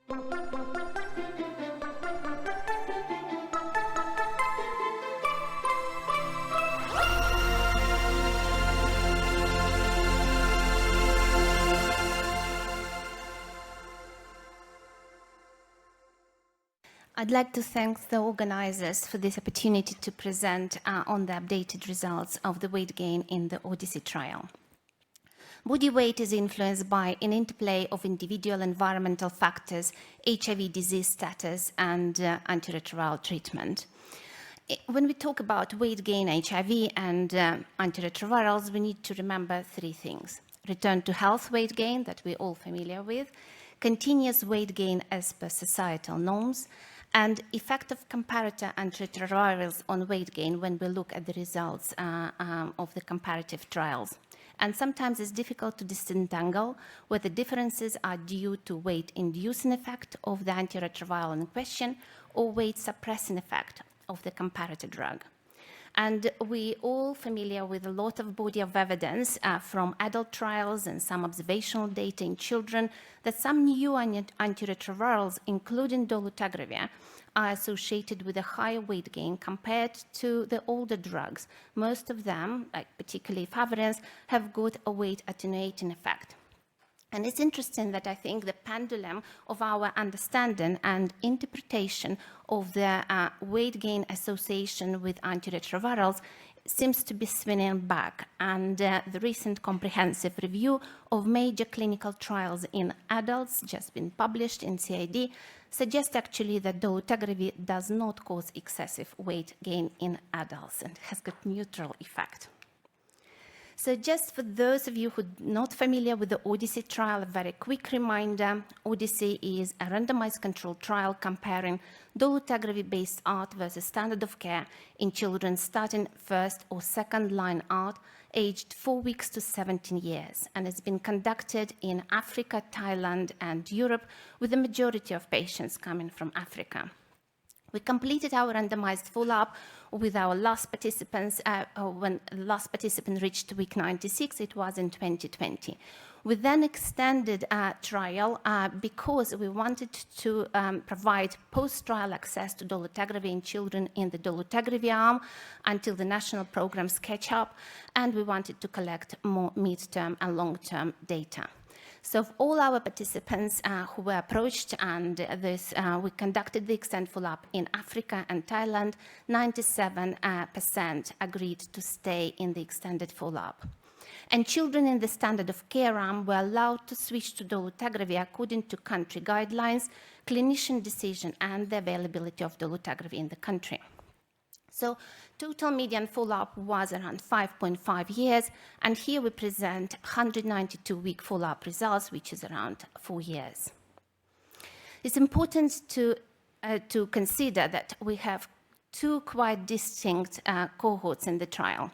I'd like to thank the organizers for this opportunity to present on the updated results of the weight gain in the ODYSSEY trial. Body weight is influenced by an interplay of individual environmental factors, HIV disease status, and antiretroviral treatment. When we talk about weight gain, HIV, and antiretrovirals, we need to remember three things. Return to health weight gain that we're all familiar with, continuous weight gain as per societal norms, and effect of comparator antiretrovirals on weight gain when we look at the results of the comparative trials. And sometimes it's difficult to disentangle whether differences are due to weight-inducing effect of the antiretroviral in question or weight-suppressing effect of the comparator drug. And we're all familiar with a lot of body of evidence from adult trials and some observational data in children that some new antiretrovirals, including dolutegravir, are associated with a higher weight gain compared to the older drugs. Most of them, like particularly efavirenz, have got a weight attenuating effect. And it's interesting that I think the pendulum of our understanding and interpretation of the weight gain association with antiretrovirals seems to be swinging back. And the recent comprehensive review of major clinical trials in adults, just been published in CID, suggests actually that dolutegravir does not cause excessive weight gain in adults and has got neutral effect. So just for those of you who are not familiar with the ODYSSEY trial, a very quick reminder, ODYSSEY is a randomized controlled trial comparing dolutegravir-based ART versus standard of care in children starting first or second line ART aged 4 weeks to 17 years. And it's been conducted in Africa, Thailand, and Europe, with the majority of patients coming from Africa. We completed our randomized follow-up with our last participants when the last participant reached week 96, it was in 2020. We then extended trial because we wanted to provide post-trial access to dolutegravir in children in the dolutegravir arm until the national programs catch up, and we wanted to collect more mid-term and long-term data. So of all our participants who were approached and we conducted the extended follow-up in Africa and Thailand, 97% agreed to stay in the extended follow-up. And children in the standard of care arm were allowed to switch to dolutegravir according to country guidelines, clinician decision, and the availability of dolutegravir in the country. So total median follow-up was around 5.5 years, and here we present 192-week follow-up results, which is around 4 years. It's important to consider that we have two quite distinct cohorts in the trial.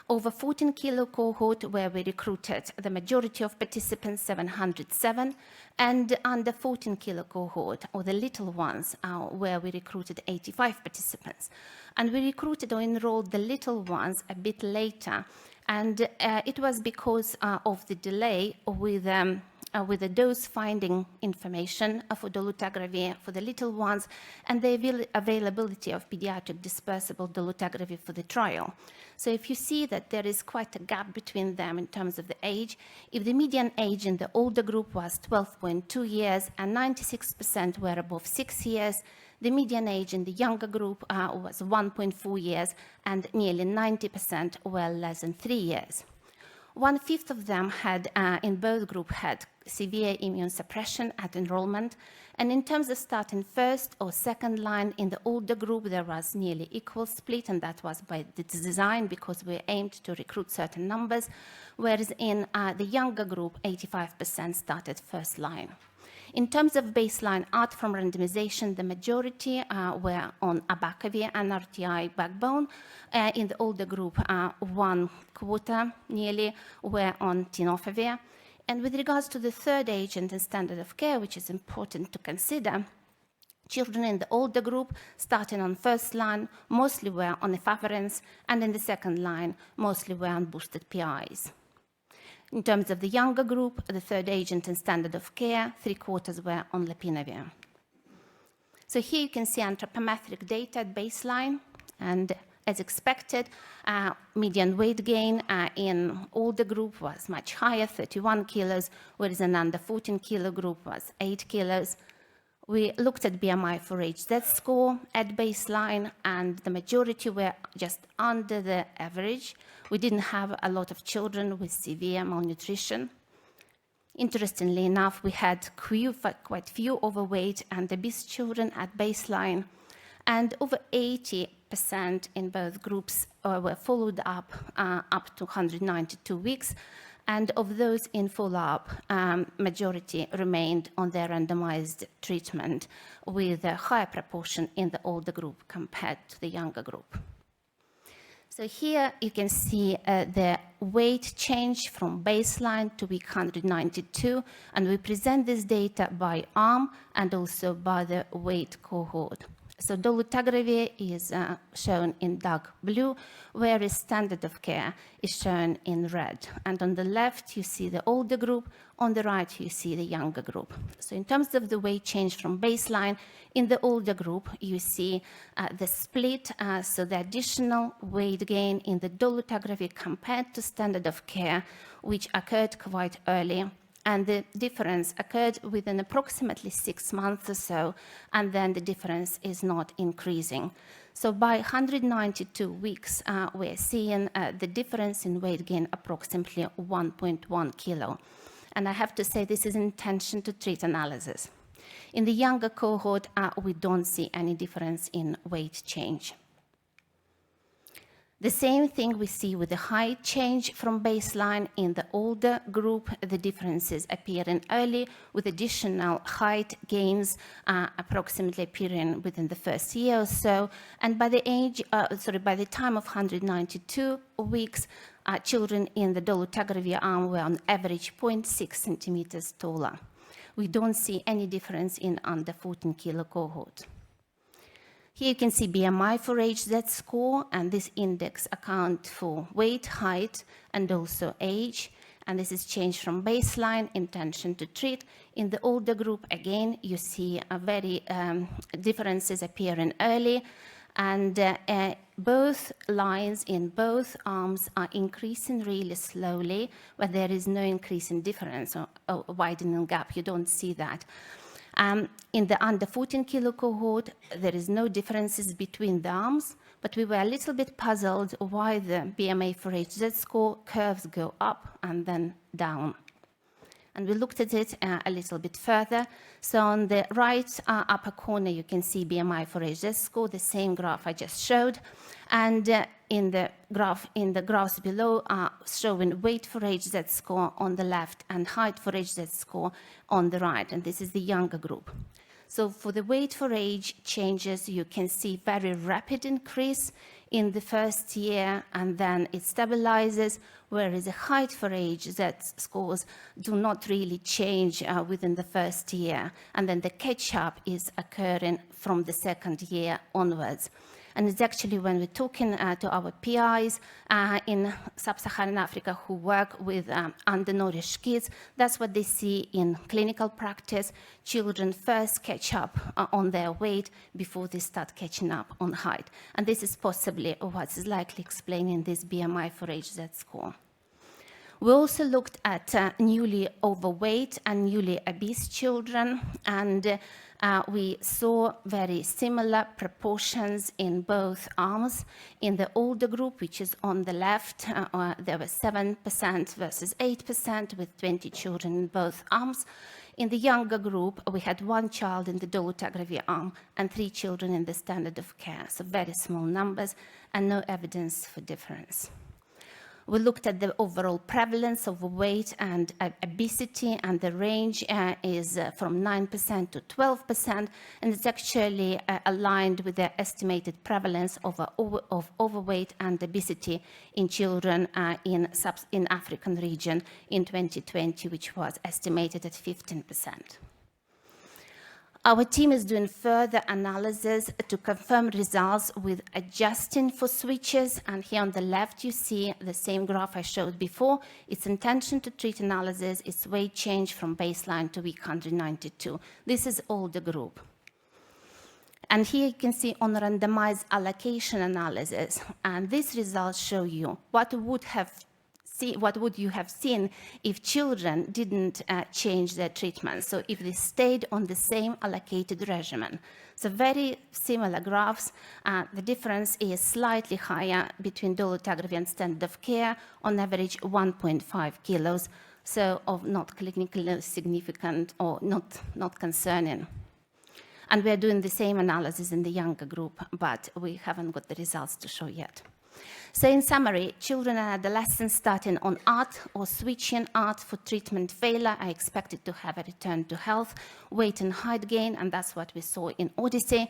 Over 14-kilo cohort where we recruited the majority of participants, 707, and under 14-kilo cohort, or the little ones, where we recruited 85 participants. And we recruited or enrolled the little ones a bit later, and it was because of the delay with the dose finding information for dolutegravir for the little ones and the availability of pediatric dispersible dolutegravir for the trial. So if you see that there is quite a gap between them in terms of the age, if the median age in the older group was 12.2 years and 96% were above 6 years, the median age in the younger group was 1.4 years and nearly 90% were less than 3 years. 1/5 of them had, in both groups, had severe immune suppression at enrollment. And in terms of starting first or second line, in the older group, there was nearly equal split, and that was by the design because we aimed to recruit certain numbers, whereas in the younger group, 85% started first line. In terms of baseline ART from randomization, the majority were on abacavir and RTI backbone. In the older group, 1/4 nearly were on tenofovir. And with regards to the third agent and standard of care, which is important to consider, children in the older group, starting on first line, mostly were on efavirenz, and in the second line, mostly were on boosted PIs. In terms of the younger group, the third agent in standard of care, 3/4 were on lopinavir. So here you can see anthropometric data at baseline, and as expected, median weight gain in older group was much higher, 31 kilos, whereas an under 14 kilo group was 8 kilos. We looked at BMI for age Z score at baseline, and the majority were just under the average. We didn't have a lot of children with severe malnutrition. Interestingly enough, we had quite few overweight and obese children at baseline, and over 80% in both groups were followed up to 192 weeks. And of those in follow-up, majority remained on their randomized treatment, with a higher proportion in the older group compared to the younger group. So here you can see the weight change from baseline to week 192, and we present this data by arm and also by the weight cohort. So dolutegravir is shown in dark blue, whereas standard of care is shown in red. And on the left, you see the older group. On the right, you see the younger group. So in terms of the weight change from baseline, in the older group, you see the split, so the additional weight gain in the dolutegravir compared to standard of care, which occurred quite early. And the difference occurred within approximately 6 months or so, and then the difference is not increasing. So by 192 weeks, we're seeing the difference in weight gain approximately 1.1 kilo. And I have to say this is intention to treat analysis. In the younger cohort, we don't see any difference in weight change. The same thing we see with the height change from baseline in the older group. The differences appearing early, with additional height gains approximately appearing within the first year or so. And by the time of 192 weeks, children in the dolutegravir arm were on average 0.6 centimeters taller. We don't see any difference in under 14 kilo cohort. Here you can see BMI for age Z score, and this index accounts for weight, height, and also age. And this is changed from baseline, intention to treat. In the older group, again, you see a very differences appearing early, and both lines in both arms are increasing really slowly, but there is no increase in difference or widening gap. You don't see that. In the under 14 kilo cohort, there is no differences between the arms, but we were a little bit puzzled why the BMI for age Z score curves go up and then down. And we looked at it a little bit further. So on the right upper corner, you can see BMI for age Z score, the same graph I just showed. And in the graphs below are showing weight for age Z score on the left and height for age Z score on the right. And this is the younger group. So for the weight for age changes, you can see very rapid increase in the first year, and then it stabilizes, whereas the height for age Z scores do not really change within the first year. And then the catch-up is occurring from the second year onwards. And it's actually when we're talking to our PIs in sub-Saharan Africa who work with undernourished kids, that's what they see in clinical practice. Children first catch up on their weight before they start catching up on height. And this is possibly what is likely explaining this BMI for age Z score. We also looked at newly overweight and newly obese children, and we saw very similar proportions in both arms. In the older group, which is on the left, there were 7% versus 8% with 20 children in both arms. In the younger group, we had 1 child in the dolutegravir arm and 3 children in the standard of care, so very small numbers and no evidence for difference. We looked at the overall prevalence of weight and obesity, and the range is from 9% to 12%, and it's actually aligned with the estimated prevalence of overweight and obesity in children in African region in 2020, which was estimated at 15%. Our team is doing further analysis to confirm results with adjusting for switches. And here on the left, you see the same graph I showed before. Its intention to treat analysis is weight change from baseline to week 192. This is all the group. And here you can see on randomized allocation analysis. And these results show you what would you have seen if children didn't change their treatment, so if they stayed on the same allocated regimen. So very similar graphs. The difference is slightly higher between dolutegravir and standard of care, on average 1.5 kilos, so of not clinically significant or not concerning. And we're doing the same analysis in the younger group, but we haven't got the results to show yet. So in summary, children and adolescents starting on ART or switching ART for treatment failure are expected to have a return to health, weight and height gain, and that's what we saw in ODYSSEY.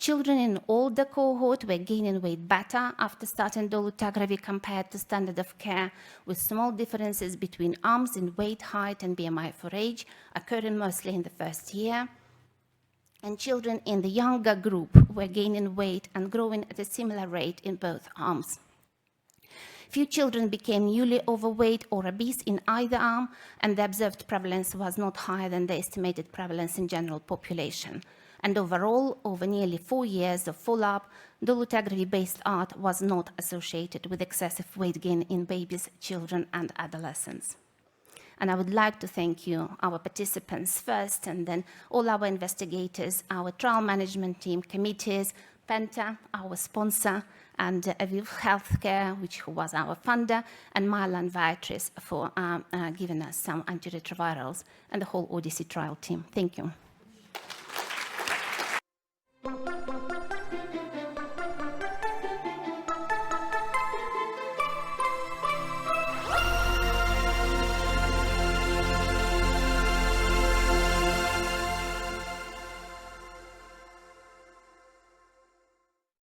Children in older cohort were gaining weight better after starting dolutegravir compared to standard of care, with small differences between arms in weight, height, and BMI for age, occurring mostly in the first year. And children in the younger group were gaining weight and growing at a similar rate in both arms. Few children became newly overweight or obese in either arm, and the observed prevalence was not higher than the estimated prevalence in general population. And overall, over nearly 4 years of follow-up, dolutegravir-based ART was not associated with excessive weight gain in babies, children, and adolescents. And I would like to thank you, our participants first, and then all our investigators, our trial management team, committees, Penta, our sponsor, and Aviv Healthcare, which was our funder, and Mylan Viatris for giving us some antiretrovirals, and the whole ODYSSEY trial team. Thank you.